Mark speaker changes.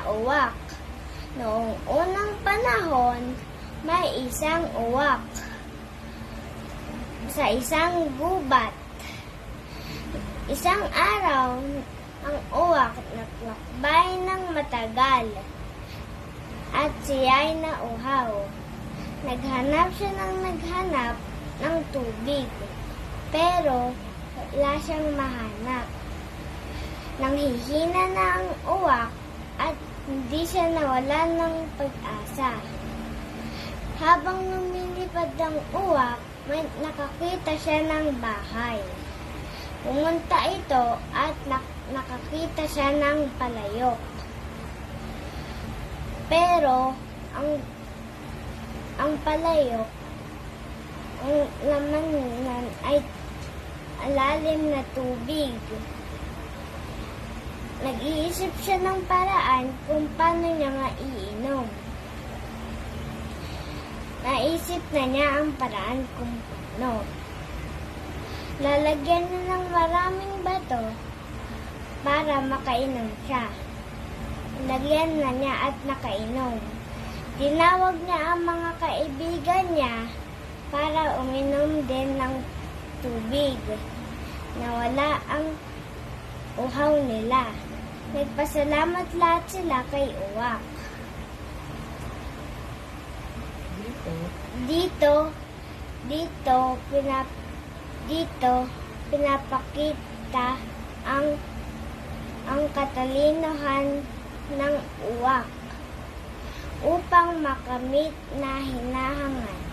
Speaker 1: uwak. Noong unang panahon, may isang uwak sa isang gubat. Isang araw, ang uwak naglakbay ng matagal at siya'y nauhaw. Naghanap siya ng tubig, pero wala siyang mahanap. Nanghihina na ang uwak at hindi siya nawalan ng pag-asa. Habang lumilipad ang uwak, may nakakita siya ng bahay. Pumunta ito at nakakita siya ng palayok. Pero ang palayok, ang laman nun ay alalim na tubig. Nag-iisip siya ng paraan kung paano niya nga iinom. Naisip na niya ang paraan kung paano. Lalagyan niya ng maraming bato para makainom siya. Lagyan na niya at nakainom. Tinawag niya ang mga kaibigan niya para uminom din ng tubig. Nawala ang uhaw nila. Nagpasalamat lahat sila kay uwak. Dito pinapakita ang katalinohan ng uwak upang makamit na hinahangad.